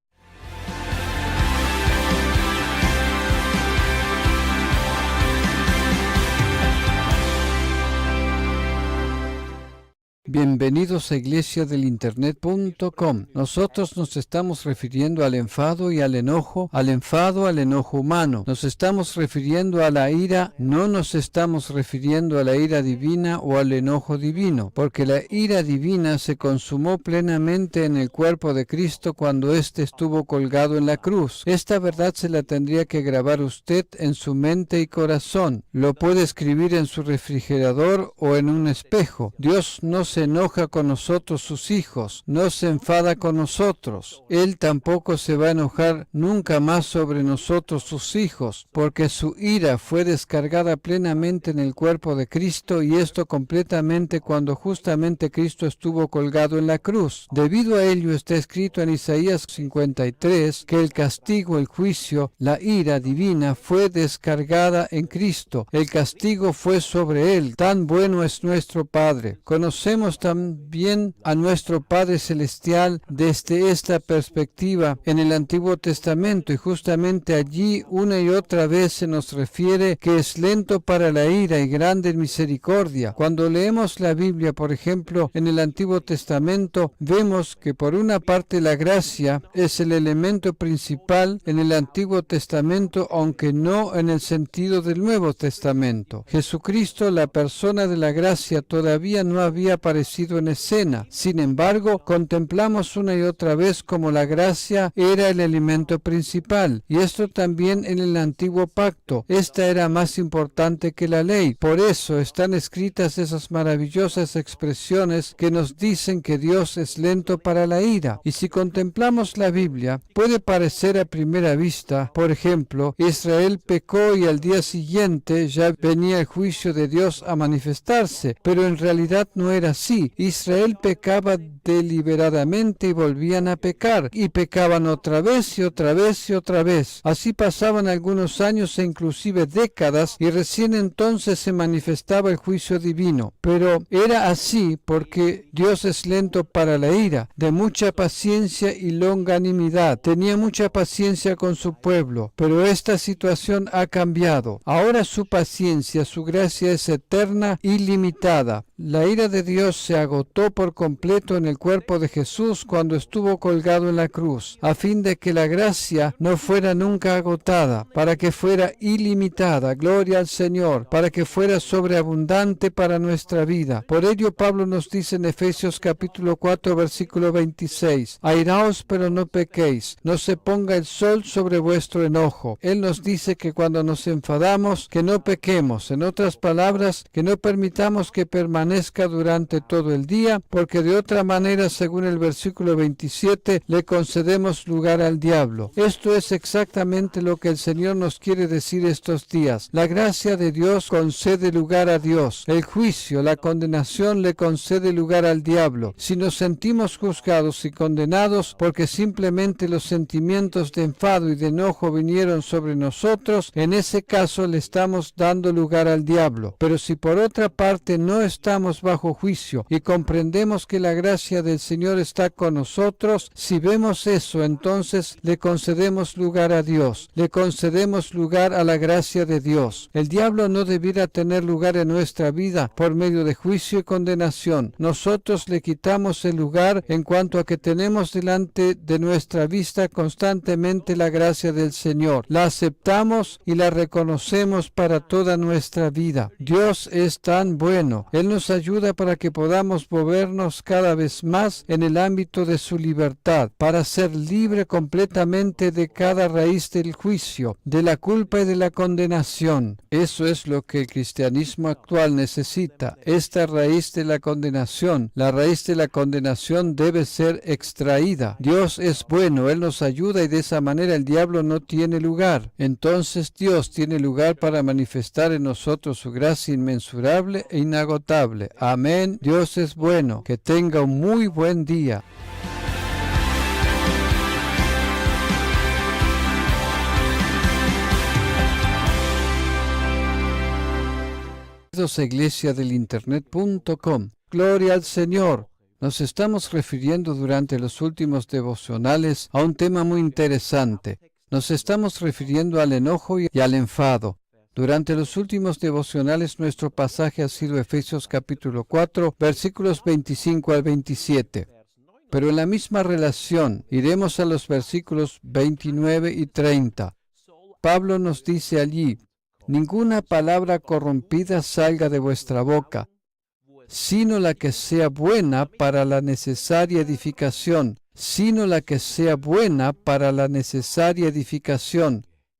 Bienvenidos a iglesiadelinternet.com. Nosotros nos estamos refiriendo al enfado y al enojo humano. Nos estamos refiriendo a la ira, no nos estamos refiriendo a la ira divina o al enojo divino, porque la ira divina se consumó plenamente en el cuerpo de Cristo cuando éste estuvo colgado en la cruz. Esta verdad se la tendría que grabar usted en su mente y corazón. Lo puede escribir en su refrigerador o en un espejo. Dios no se enoja con nosotros, sus hijos, no se enfada con nosotros. Él tampoco se va a enojar nunca más sobre nosotros, sus hijos, porque su ira fue descargada plenamente en el cuerpo de Cristo, y esto completamente cuando justamente Cristo estuvo colgado en la cruz. Debido a ello está escrito en Isaías 53 que el castigo, el juicio, la ira divina fue descargada en Cristo. El castigo fue sobre Él. Tan bueno es nuestro Padre. Conocemos también a nuestro Padre Celestial desde esta perspectiva en el Antiguo Testamento, y justamente allí una y otra vez se nos refiere que es lento para la ira y grande en misericordia. Cuando leemos la Biblia, por ejemplo, en el Antiguo Testamento, vemos que por una parte la gracia es el elemento principal en el Antiguo Testamento, aunque no en el sentido del Nuevo Testamento. Jesucristo, la persona de la gracia, todavía no había aparecido aparecido en escena. Sin embargo, contemplamos una y otra vez cómo la gracia era el elemento principal, y esto también en el antiguo pacto. Esta era más importante que la ley. Por eso están escritas esas maravillosas expresiones que nos dicen que Dios es lento para la ira. Y si contemplamos la Biblia, puede parecer a primera vista, por ejemplo, Israel pecó y al día siguiente ya venía el juicio de Dios a manifestarse, pero en realidad no era así. Israel pecaba deliberadamente y volvían a pecar, y pecaban otra vez y otra vez y otra vez. Así pasaban algunos años e inclusive décadas, y recién entonces se manifestaba el juicio divino. Pero era así porque Dios es lento para la ira, de mucha paciencia y longanimidad. Tenía mucha paciencia con su pueblo, pero esta situación ha cambiado. Ahora su paciencia, su gracia es eterna y limitada. La ira de Dios se agotó por completo en el cuerpo de Jesús cuando estuvo colgado en la cruz, a fin de que la gracia no fuera nunca agotada, para que fuera ilimitada, gloria al Señor, para que fuera sobreabundante para nuestra vida. Por ello Pablo nos dice en Efesios capítulo 4, versículo 26, airaos pero no pequéis, no se ponga el sol sobre vuestro enojo. Él nos dice que cuando nos enfadamos, que no pequemos, en otras palabras, que no permitamos que permanezca durante todo el día, porque de otra manera, según el versículo 27, le concedemos lugar al diablo. Esto es exactamente lo que el Señor nos quiere decir estos días. La gracia de Dios concede lugar a Dios. El juicio, la condenación le concede lugar al diablo. Si nos sentimos juzgados y condenados porque simplemente los sentimientos de enfado y de enojo vinieron sobre nosotros, en ese caso le estamos dando lugar al diablo. Pero si por otra parte no estamos bajo juicio y comprendemos que la gracia del Señor está con nosotros, si vemos eso, entonces le concedemos lugar a Dios, le concedemos lugar a la gracia de Dios. El diablo no debiera tener lugar en nuestra vida por medio de juicio y condenación. Nosotros le quitamos el lugar en cuanto a que tenemos delante de nuestra vista constantemente la gracia del Señor. La aceptamos y la reconocemos para toda nuestra vida. Dios es tan bueno. Él nos ayuda para que podamos movernos cada vez más en el ámbito de su libertad, para ser libre completamente de cada raíz del juicio, de la culpa y de la condenación. Eso es lo que el cristianismo actual necesita, esta raíz de la condenación. La raíz de la condenación debe ser extraída. Dios es bueno, Él nos ayuda y de esa manera el diablo no tiene lugar. Entonces Dios tiene lugar para manifestar en nosotros su gracia inmensurable e inagotable. Amén. Dios es bueno. Que tenga un muy buen día. iglesiadelinternet.com. Gloria al Señor. Nos estamos refiriendo durante los últimos devocionales a un tema muy interesante. Nos estamos refiriendo al enojo y al enfado. Durante los últimos devocionales nuestro pasaje ha sido Efesios capítulo 4, versículos 25 al 27. Pero en la misma relación iremos a los versículos 29 y 30. Pablo nos dice allí, ninguna palabra corrompida salga de vuestra boca, sino la que sea buena para la necesaria edificación,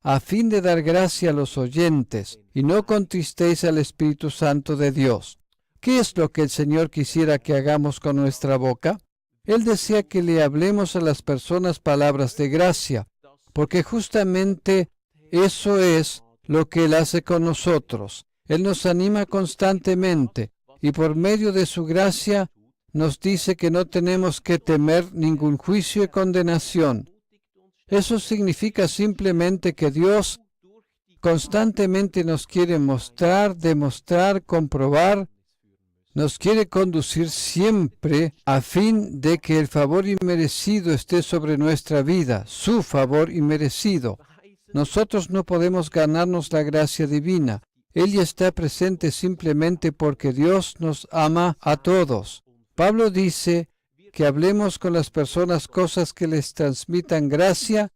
a fin de dar gracia a los oyentes, y no contristéis al Espíritu Santo de Dios. ¿Qué es lo que el Señor quisiera que hagamos con nuestra boca? Él desea que le hablemos a las personas palabras de gracia, porque justamente eso es lo que Él hace con nosotros. Él nos anima constantemente, y por medio de su gracia nos dice que no tenemos que temer ningún juicio y condenación. Eso significa simplemente que Dios constantemente nos quiere mostrar, demostrar, comprobar, nos quiere conducir siempre a fin de que el favor inmerecido esté sobre nuestra vida, su favor inmerecido. Nosotros no podemos ganarnos la gracia divina. Ella está presente simplemente porque Dios nos ama a todos. Pablo dice que hablemos con las personas cosas que les transmitan gracia,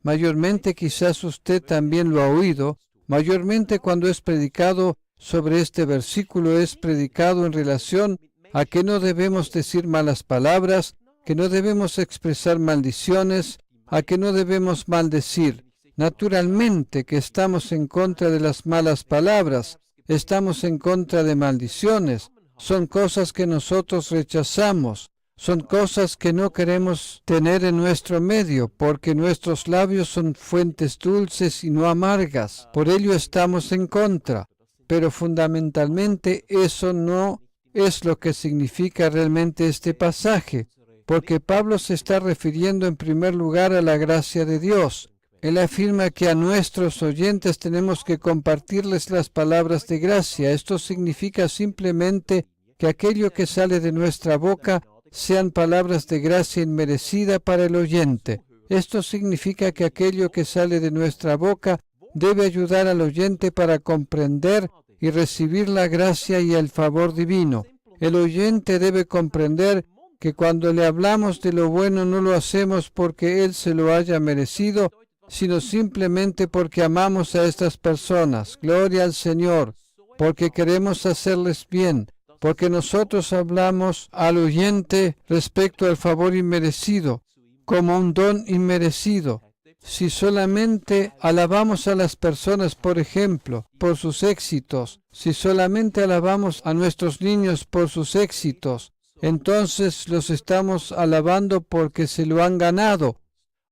Mayormente quizás usted también lo ha oído, mayormente cuando es predicado sobre este versículo es predicado en relación a que no debemos decir malas palabras, que no debemos expresar maldiciones, a que no debemos maldecir. Naturalmente que estamos en contra de las malas palabras, estamos en contra de maldiciones. Son cosas que nosotros rechazamos, son cosas que no queremos tener en nuestro medio, porque nuestros labios son fuentes dulces y no amargas. Por ello estamos en contra. Pero fundamentalmente eso no es lo que significa realmente este pasaje, porque Pablo se está refiriendo en primer lugar a la gracia de Dios. Él afirma que a nuestros oyentes tenemos que compartirles las palabras de gracia. Esto significa simplemente que aquello que sale de nuestra boca sean palabras de gracia inmerecida para el oyente. Esto significa que aquello que sale de nuestra boca debe ayudar al oyente para comprender y recibir la gracia y el favor divino. El oyente debe comprender que cuando le hablamos de lo bueno no lo hacemos porque él se lo haya merecido, sino simplemente porque amamos a estas personas. Gloria al Señor, porque queremos hacerles bien, porque nosotros hablamos al oyente respecto al favor inmerecido, como un don inmerecido. Si solamente alabamos a las personas, por ejemplo, por sus éxitos, si solamente alabamos a nuestros niños por sus éxitos, entonces los estamos alabando porque se lo han ganado.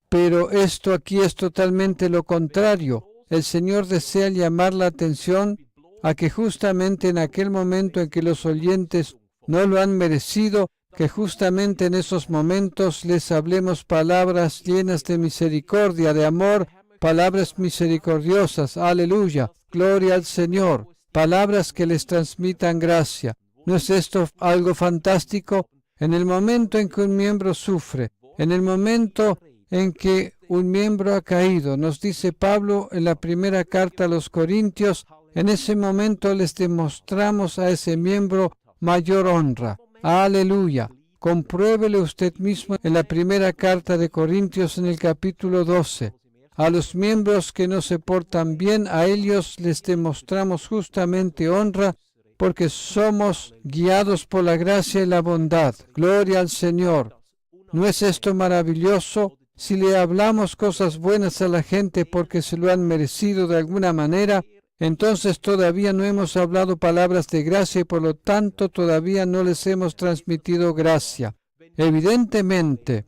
Pero esto aquí es totalmente lo contrario. El Señor desea llamar la atención a que justamente en aquel momento en que los oyentes no lo han merecido, que justamente en esos momentos les hablemos palabras llenas de misericordia, de amor, palabras misericordiosas, aleluya, gloria al Señor, palabras que les transmitan gracia. ¿No es esto algo fantástico? En el momento en que un miembro sufre, en el momento en que un miembro ha caído, nos dice Pablo en la primera carta a los Corintios, en ese momento les demostramos a ese miembro mayor honra. Aleluya. Compruébele usted mismo en la primera carta de Corintios en el capítulo 12. A los miembros que no se portan bien, a ellos les demostramos justamente honra porque somos guiados por la gracia y la bondad. Gloria al Señor. ¿No es esto maravilloso? Si le hablamos cosas buenas a la gente porque se lo han merecido de alguna manera, entonces todavía no hemos hablado palabras de gracia y por lo tanto todavía no les hemos transmitido gracia. Evidentemente,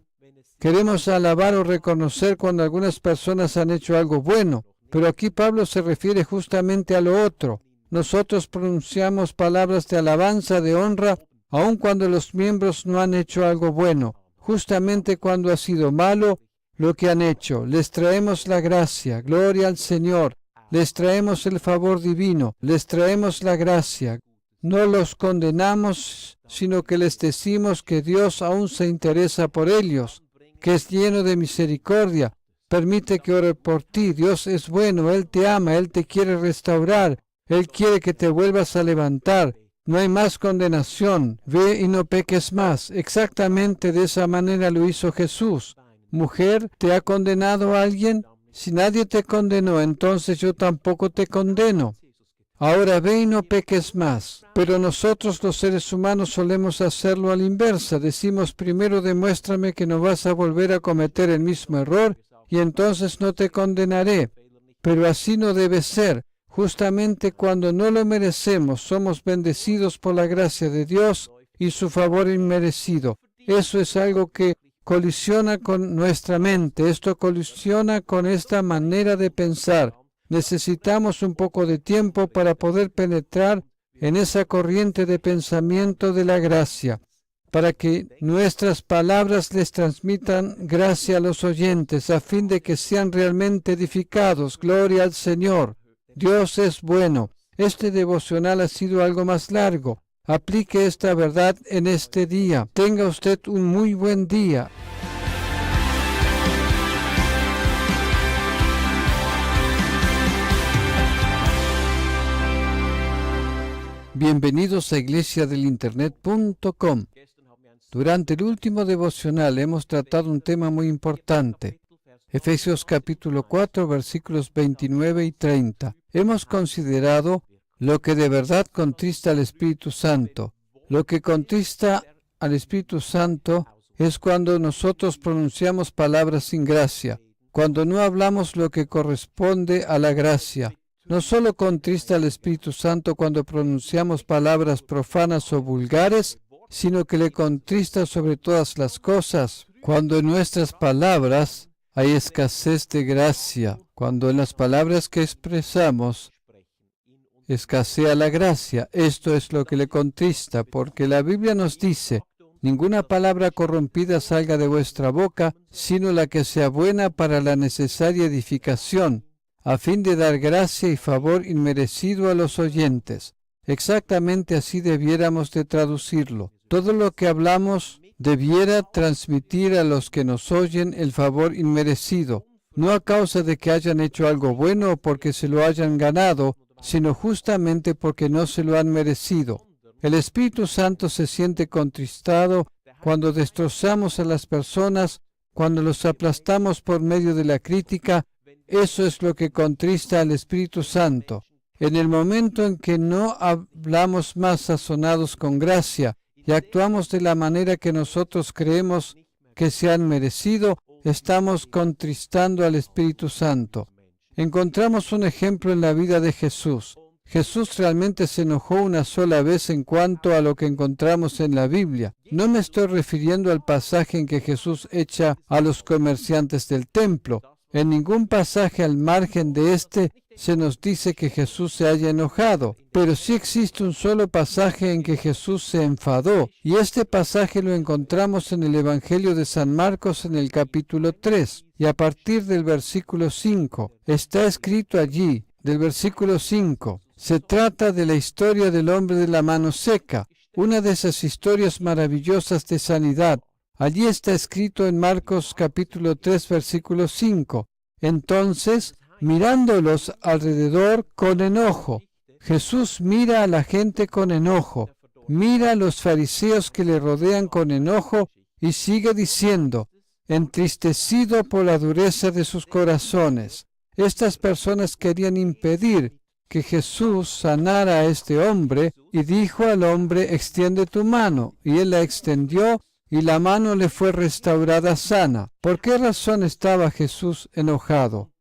queremos alabar o reconocer cuando algunas personas han hecho algo bueno, pero aquí Pablo se refiere justamente a lo otro. Nosotros pronunciamos palabras de alabanza, de honra, aun cuando los miembros no han hecho algo bueno. Justamente cuando ha sido malo lo que han hecho, les traemos la gracia, gloria al Señor. Les traemos el favor divino, les traemos la gracia. No los condenamos, sino que les decimos que Dios aún se interesa por ellos, que es lleno de misericordia. Permite que ore por ti. Dios es bueno, Él te ama, Él te quiere restaurar, Él quiere que te vuelvas a levantar. No hay más condenación. Ve y no peques más. Exactamente de esa manera lo hizo Jesús. Mujer, ¿te ha condenado alguien? Si nadie te condenó, entonces yo tampoco te condeno. Ahora ve y no peques más. Pero nosotros los seres humanos solemos hacerlo a la inversa. Decimos primero demuéstrame que no vas a volver a cometer el mismo error y entonces no te condenaré. Pero así no debe ser. Justamente cuando no lo merecemos, somos bendecidos por la gracia de Dios y su favor inmerecido. Eso es algo que colisiona con nuestra mente, esto colisiona con esta manera de pensar. Necesitamos un poco de tiempo para poder penetrar en esa corriente de pensamiento de la gracia, para que nuestras palabras les transmitan gracia a los oyentes, a fin de que sean realmente edificados. Gloria al Señor. Dios es bueno. Este devocional ha sido algo más largo. Aplique esta verdad en este día. Tenga usted un muy buen día. Bienvenidos a iglesiadelinternet.com. Durante el último devocional hemos tratado un tema muy importante. Efesios capítulo 4, versículos 29 y 30. Hemos considerado lo que de verdad contrista al Espíritu Santo. Lo que contrista al Espíritu Santo es cuando nosotros pronunciamos palabras sin gracia, cuando no hablamos lo que corresponde a la gracia. No solo contrista al Espíritu Santo cuando pronunciamos palabras profanas o vulgares, sino que le contrista sobre todas las cosas cuando en nuestras palabras hay escasez de gracia, cuando en las palabras que expresamos escasea la gracia. Esto es lo que le contrista, porque la Biblia nos dice: ninguna palabra corrompida salga de vuestra boca, sino la que sea buena para la necesaria edificación, a fin de dar gracia y favor inmerecido a los oyentes. Exactamente así debiéramos de traducirlo. Todo lo que hablamos debiera transmitir a los que nos oyen el favor inmerecido, no a causa de que hayan hecho algo bueno o porque se lo hayan ganado, sino justamente porque no se lo han merecido. El Espíritu Santo se siente contristado cuando destrozamos a las personas, cuando los aplastamos por medio de la crítica. Eso es lo que contrista al Espíritu Santo. En el momento en que no hablamos más sazonados con gracia y actuamos de la manera que nosotros creemos que se han merecido, estamos contristando al Espíritu Santo. Encontramos un ejemplo en la vida de Jesús. Jesús realmente se enojó una sola vez en cuanto a lo que encontramos en la Biblia. No me estoy refiriendo al pasaje en que Jesús echa a los comerciantes del templo. En ningún pasaje al margen de este se nos dice que Jesús se haya enojado, pero sí existe un solo pasaje en que Jesús se enfadó, y este pasaje lo encontramos en el Evangelio de San Marcos en el capítulo 3, y a partir del versículo 5. Está escrito allí, del versículo 5, se trata de la historia del hombre de la mano seca, una de esas historias maravillosas de sanidad. Allí está escrito en Marcos capítulo 3, versículo 5. Entonces, mirándolos alrededor con enojo, Jesús mira a la gente con enojo, mira a los fariseos que le rodean con enojo y sigue diciendo: entristecido por la dureza de sus corazones. Estas personas querían impedir que Jesús sanara a este hombre y dijo al hombre: extiende tu mano. Y él la extendió y la mano le fue restaurada sana. ¿Por qué razón estaba Jesús enojado?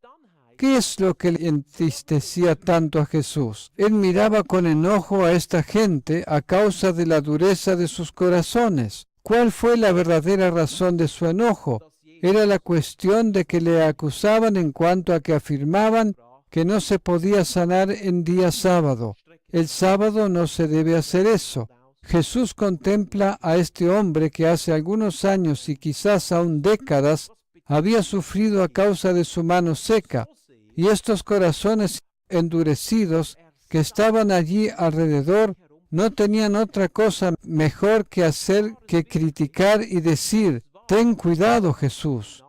¿Qué es lo que le entristecía tanto a Jesús? Él miraba con enojo a esta gente a causa de la dureza de sus corazones. ¿Cuál fue la verdadera razón de su enojo? Era la cuestión de que le acusaban en cuanto a que afirmaban que no se podía sanar en día sábado. El sábado no se debe hacer eso. Jesús contempla a este hombre que hace algunos años y quizás aún décadas había sufrido a causa de su mano seca, y estos corazones endurecidos que estaban allí alrededor no tenían otra cosa mejor que hacer que criticar y decir: ten cuidado, Jesús.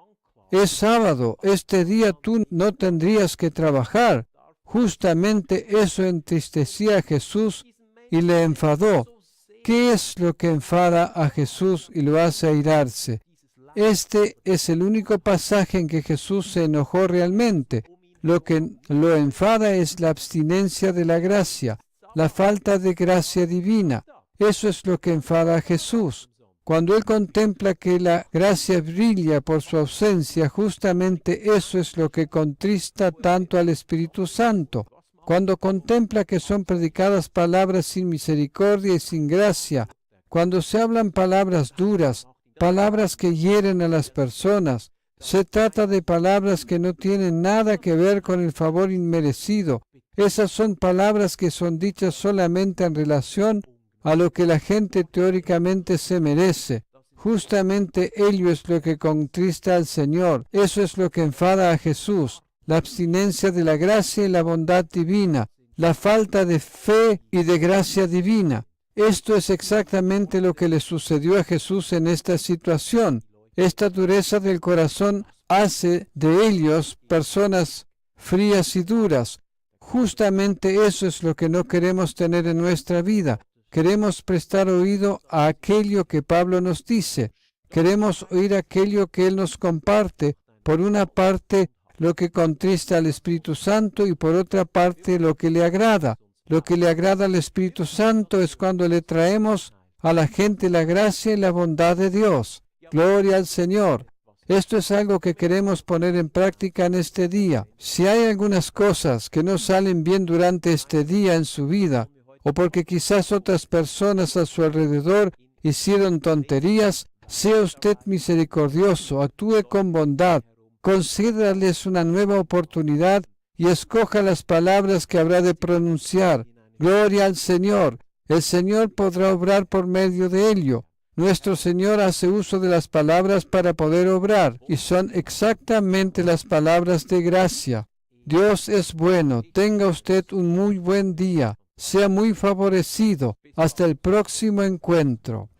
Es sábado, este día tú no tendrías que trabajar. Justamente eso entristecía a Jesús y le enfadó. ¿Qué es lo que enfada a Jesús y lo hace airarse? Este es el único pasaje en que Jesús se enojó realmente. Lo que lo enfada es la abstinencia de la gracia, la falta de gracia divina. Eso es lo que enfada a Jesús. Cuando Él contempla que la gracia brilla por su ausencia, justamente eso es lo que contrista tanto al Espíritu Santo. Cuando contempla que son predicadas palabras sin misericordia y sin gracia, cuando se hablan palabras duras, palabras que hieren a las personas, se trata de palabras que no tienen nada que ver con el favor inmerecido. Esas son palabras que son dichas solamente en relación a lo que la gente teóricamente se merece. Justamente ello es lo que contrista al Señor. Eso es lo que enfada a Jesús. La abstinencia de la gracia y la bondad divina, la falta de fe y de gracia divina. Esto es exactamente lo que le sucedió a Jesús en esta situación. Esta dureza del corazón hace de ellos personas frías y duras. Justamente eso es lo que no queremos tener en nuestra vida. Queremos prestar oído a aquello que Pablo nos dice. Queremos oír aquello que Él nos comparte. Por una parte, lo que contrista al Espíritu Santo y por otra parte, lo que le agrada. Lo que le agrada al Espíritu Santo es cuando le traemos a la gente la gracia y la bondad de Dios. Gloria al Señor. Esto es algo que queremos poner en práctica en este día. Si hay algunas cosas que no salen bien durante este día en su vida, o porque quizás otras personas a su alrededor hicieron tonterías, sea usted misericordioso, actúe con bondad, concédales una nueva oportunidad y escoja las palabras que habrá de pronunciar. Gloria al Señor. El Señor podrá obrar por medio de ello. Nuestro Señor hace uso de las palabras para poder obrar, y son exactamente las palabras de gracia. Dios es bueno. Tenga usted un muy buen día. Sea muy favorecido. Hasta el próximo encuentro.